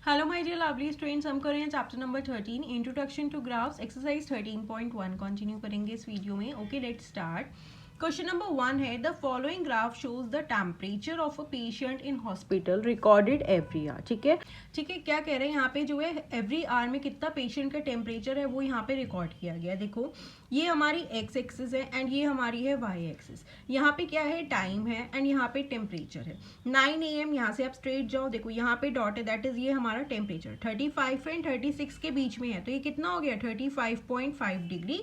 Hello my dear lovely students, हम कर रहे हैं chapter number 13 introduction to graphs exercise 13.1 continue करेंगे इस वीडियो में। Okay, let's start. Question number 1 है the following graph shows the temperature of a patient in hospital recorded every hour. ठीक है, क्या कह रहे हैं यहाँ पे जो है एवरी आवर में कितना पेशेंट का टेम्परेचर है वो यहाँ पे रिकॉर्ड किया गया है। देखो ये हमारी एक्स एक्सिस है एंड ये हमारी है वाई एक्सिस। यहाँ पे क्या है, टाइम है एंड यहाँ पे टेम्परेचर है। 9 AM यहाँ से आप स्ट्रेट जाओ, देखो यहाँ पे डॉट है, दैट इज ये हमारा टेम्परेचर 35 एंड 36 के बीच में है, तो ये कितना हो गया 35.5 डिग्री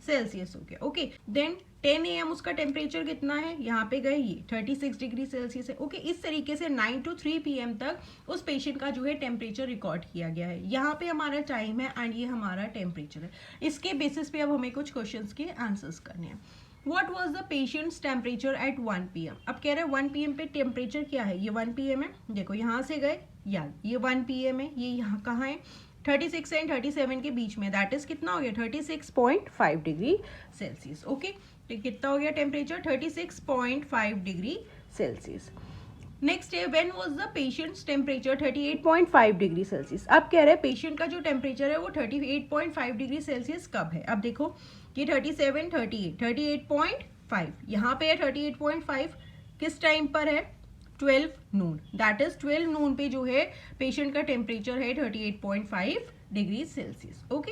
सेल्सियस हो गया। ओके, देन 10 AM उसका टेम्परेचर कितना है, यहाँ पे गए ये 36 डिग्री सेल्सियस है। ओके, इस तरीके से 9 to 3 PM तक उस पेशेंट का जो है टेम्परेचर रिकॉर्ड किया गया है। यहाँ पे हमारा टाइम है एंड ये हमारा टेम्परेचर है। इसके बेसिस पे अब हमें कुछ क्वेश्चंस के आंसर्स करने हैं। What was the patient's temperature at 1 PM? अब कह रहे हैं 1 PM पे टेम्परेचर क्या है, ये 1 PM है। देखो यहाँ से गए यार, ये 1 PM है, ये यहाँ कहाँ है 36 एंड 37 के बीच में, दैट इज कितना हो गया 36.5 डिग्री सेल्सियस। ओके, तो कितना हो गया टेम्परेचर 36.5 डिग्री सेल्सियस। नेक्स्ट है when was the patient's temperature 38.5 degree Celsius. अब कह रहे हैं पेशेंट का जो टेम्परेचर है वो 38.5 डिग्री सेल्सियस कब है। अब देखो ये 37, 38, 38.5 यहाँ पे है 38.5 किस टाइम पर है 12 नून, दैट इज 12 नून पे जो है पेशेंट का टेम्परेचर है 38.5 डिग्री सेल्सियस। ओके,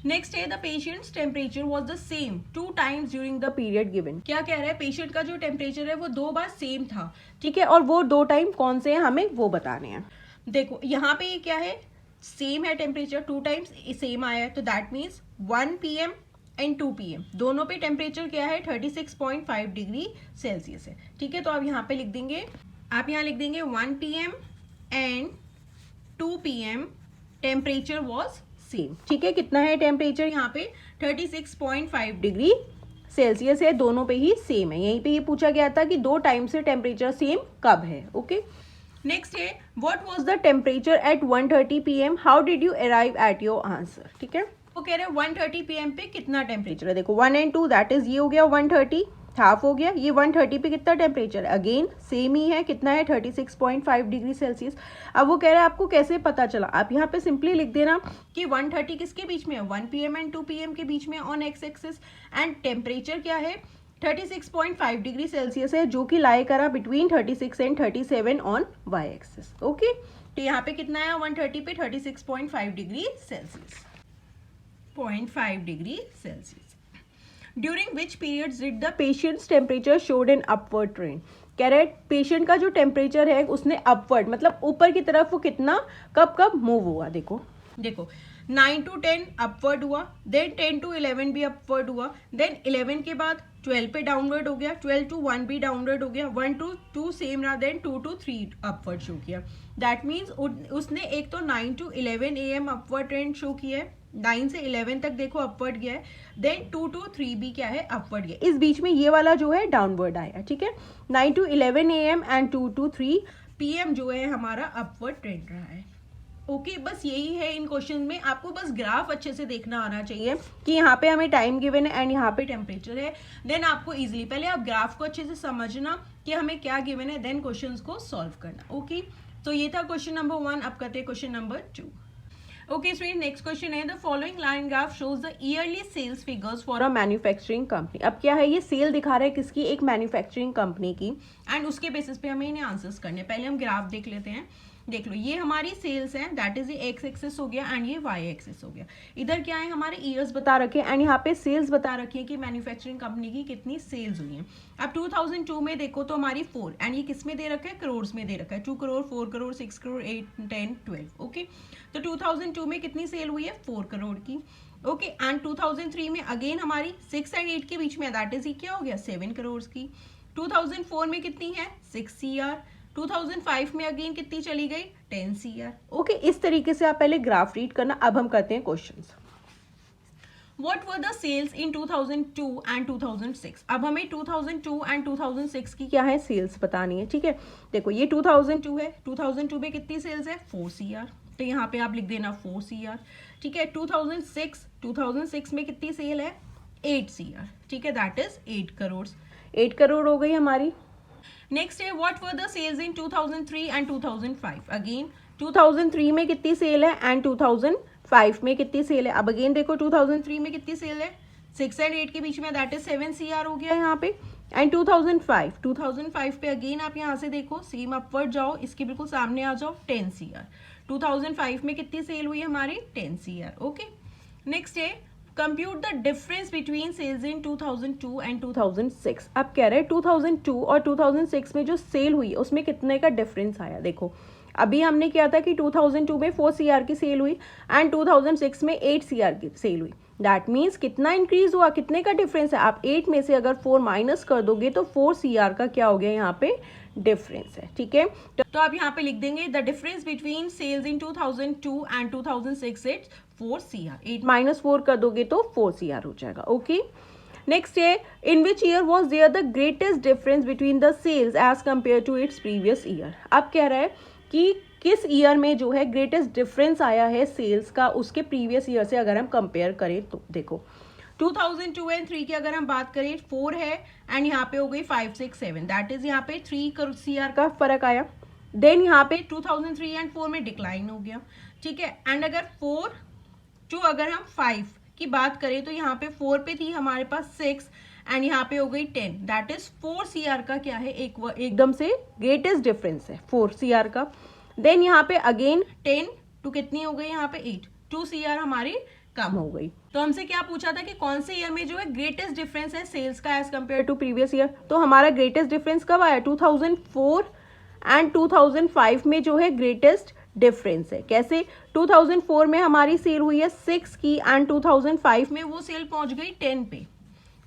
नेक्स्ट है the patient's temperature was the same 2 times during the period given. क्या कह रहा है, पेशेंट का जो टेम्परेचर है वो 2 बार सेम था। ठीक है, और वो 2 टाइम कौन से हैं हमें वो बताने हैं। देखो यहाँ पे ये क्या है, सेम है टेम्परेचर, 2 times सेम आया है, तो that means 1 PM and 2 PM दोनों पे टेम्परेचर क्या है 36.5 डिग्री सेल्सियस है। ठीक है, तो आप यहाँ पे लिख देंगे, आप यहाँ लिख देंगे 1 PM and 2 PM temperature was same. ठीक है, कितना है टेम्परेचर यहाँ पे 36.5 डिग्री सेल्सियस है, दोनों पे ही सेम है। यहीं पे ये पूछा गया था कि 2 टाइम से टेम्परेचर सेम कब है। ओके, नेक्स्ट है what was the temperature at 1:30 PM, how did you arrive at your answer. ठीक है, वो कह रहे हैं 1:30 PM पे कितना टेम्परेचर है। देखो 1 and 2 दैट इज ये हो गया 130, हाफ हो गया। ये 130 पे कितना टेम्परेचर है, अगेन सेम ही है, कितना है 36.5 डिग्री सेल्सियस। अब वो कह रहा है आपको कैसे पता चला, आप यहाँ पे सिंपली लिख देना कि 130 किसके बीच में है 1 PM एंड 2 PM के बीच में on x axis, and temperature क्या है 36.5 डिग्री सेल्सियस है, जो कि लाई करा between 36 and 37 on Y axis. Okay, तो यहाँ पे कितना है 130 पे 36.5 degree Celsius, 0.5 degree Celsius. During which period did the patient's temperature showed an upward trend. कह रहे पेशेंट का जो टेम्परेचर है उसने अपवर्ड मतलब ऊपर की तरफ वो कितना कब कब मूव हुआ। देखो 9 to 10 अपवर्ड हुआ, देन 10 to 11 भी अपवर्ड हुआ, देन 11 के बाद 12 पे डाउनवर्ड हो गया, 12 to 1 भी डाउनवर्ड हो गया, 1 to 2 सेम रहा, देन 2 to 3 अपवर्ड शो किया। दैट मीन्स उसने एक तो 9 to 11 AM upward trend show किया है, 9 से 11 तक देखो अपवर्ड गया है, देन 2 to 3 भी क्या है अपवर्ड गया, इस बीच में ये वाला जो है डाउनवर्ड आया। ठीक है, 9 to 11 AM and 2 to 3 PM जो है हमारा अपवर्ड ट्रेंड रहा है। ओके, बस यही है इन क्वेश्चन में, आपको बस ग्राफ अच्छे से देखना आना चाहिए कि यहाँ पे हमें टाइम गिवन है एंड यहाँ पे टेम्परेचर है, देन आपको इजीली पहले आप ग्राफ को अच्छे से समझना कि हमें क्या गिवन है, देन क्वेश्चंस को सॉल्व करना। ओके, तो ये था क्वेश्चन नंबर 1। अब करते हैं question number 2। Okay student, next question है the following line graph shows the yearly sales figures for a manufacturing company. अब क्या है, ये सेल दिखा रहा है किसकी, एक मैन्युफैक्चरिंग कंपनी की, एंड उसके बेसिस पे हमें इन्हें आंसर्स करने। पहले हम ग्राफ देख लेते हैं। देख लो ये हमारी सेल्स हैं, दैट इज ये एक्स एक्सिस हो गया एंड ये वाई एक्सिस हो गया। इधर क्या है हमारे ईयर्स बता रखे एंड यहाँ पे सेल्स बता रखी है कि मैन्युफैक्चरिंग कंपनी की कितनी सेल्स हुई हैं। अब 2002 में देखो तो हमारी 4 एंड ये किस में दे रखा है, करोड़ में दे रखा है, 2 करोड़ 4 करोड़ 6 करोड़ 8 10 12। ओके, तो 2002 में कितनी सेल हुई है 4 करोड़ की। ओके, एंड 2003 में अगेन हमारी 6 एंड 8 के बीच में, दैट इज ये क्या हो गया 7 करोड़ की। 2004 में कितनी है 6 CR, 2005 में अगेन कितनी चली गई 10 CR। ओके, इस तरीके से आप पहले ग्राफ रीड करना। अब हम करते हैं questions. What were the sales in 2002 and 2006? अब हमें 2002 and 2006 की क्या है सेल्स बतानी है। ठीक है, देखो ये 2002 है, 2002 में कितनी सेल्स है 4 CR, तो यहाँ पे आप लिख देना 4 CR। ठीक है, 2006 में कितनी सेल है 8 CR। ठीक है, दैट इज 8 करोड़, 8 करोड़ हो गई हमारी। नेक्स्ट है what were the sales in 2003 and 2005। Again 2003 में कितनी सेल है एंड 2005 में कितनी सेल है। अब अगेन देखो 2003 में कितनी सेल है, 6 एंड 8 के बीच में, दैट इज 7 CR हो गया यहाँ पे। एंड 2005 पे अगेन आप यहाँ से देखो, सेम अपवर्ड जाओ, इसके बिल्कुल सामने आ जाओ, 10 CR। 2005 में कितनी सेल हुई हमारी, 10 CR। ओके, नेक्स्ट है compute the difference between sales in 2002 and 2006। अब कह रहे हैं 2002 और 2006 में जो सेल हुई उसमें कितने का डिफरेंस आया। देखो अभी हमने किया था कि 2002 में 4 CR की सेल हुई एंड 2006 में 8 CR की सेल हुई। दैट मीन्स कितना इंक्रीज हुआ, कितने का डिफरेंस है। आप 8 में से अगर 4 माइनस कर दोगे तो 4 CR का क्या हो गया यहाँ पे डिफरेंस है। ठीक है, तो आप यहाँ पे लिख देंगे the difference between sales in 2002 and 2006 it's 4 CR। 8 minus 4 कर दोगे तो 4 CR हो जाएगा। ओके, नेक्स्ट है in which year was there the greatest difference between the sales as compare to its previous year. अब कह रहा है कि किस ईयर में जो है ग्रेटेस्ट डिफरेंस आया है सेल्स का उसके प्रीवियस ईयर से अगर हम कंपेयर करें तो। देखो 2002 एंड 3 की अगर हम बात करें 4 है एंड यहाँ पे हो गई 5, 6, 7, दैट इज यहाँ पे 3 CR का फर्क आया। देन यहाँ पे 2003 एंड 4 में डिक्लाइन हो गया। ठीक है, एंड अगर 4 टू अगर हम 5 की बात करें तो यहाँ पे 4 पे थी हमारे पास 6 एंड यहाँ पे हो गई 10, दैट इज 4 CR का क्या है एकदम से ग्रेटेस्ट डिफरेंस है 4 CR का। देन यहाँ पे अगेन 10 टू कितनी हो गई यहाँ पे 8, 2 CR हमारी कम हो गई। तो हमसे क्या पूछा था कि कौन से ईयर में जो है ग्रेटेस्ट डिफरेंस है सेल्स का as compared to previous year. तो हमारा ग्रेटेस्ट डिफरेंस कब आया, 2004 एंड 2005 में जो है ग्रेटेस्ट डिफरेंस है। कैसे, 2004 में हमारी सेल हुई है 6 की एंड 2005 में वो सेल पहुंच गई 10 पे।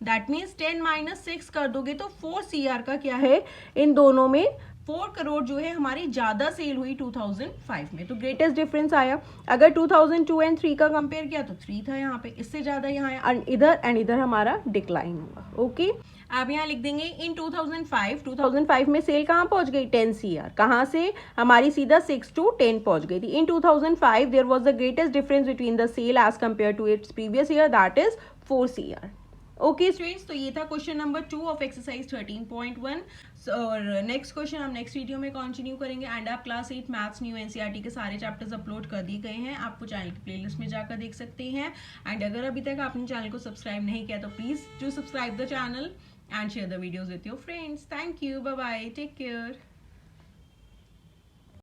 दैट मीन्स 10 माइनस 6 कर दोगे तो 4 CR का क्या है, इन दोनों में 4 करोड़ जो है हमारी ज्यादा सेल हुई 2005 में, तो ग्रेटेस्ट डिफरेंस आया। अगर 2002 एंड 3 का कंपेयर किया तो 3 था यहाँ पे, इससे ज्यादा यहाँ इधर एंड इधर हमारा डिक्लाइन हुआ। ओके, आप यहाँ लिख देंगे इन 2005 में सेल कहाँ पहुंच गई, 10 CR। कहाँ से, हमारी सीधा 6 to 10 पहुंच गई थी। In 2005 there was the greatest difference between the sale as compared to its previous year, that is 4 CR। Okay students, तो ये था क्वेश्चन नंबर 2 ऑफ एक्सरसाइज 13.1। और नेक्स्ट क्वेश्चन हम नेक्स्ट वीडियो में कंटिन्यू करेंगे। एंड आप क्लास 8 मैथ्स न्यू एनसीईआरटी के सारे चैप्टर्स अपलोड कर दिए गए हैं, आपको चैनल की प्लेलिस्ट में जाकर देख सकते हैं। एंड अगर अभी तक आपने चैनल को सब्सक्राइब नहीं किया तो please do subscribe the channel and share the videos with your friends. Thank you, bye bye, take care.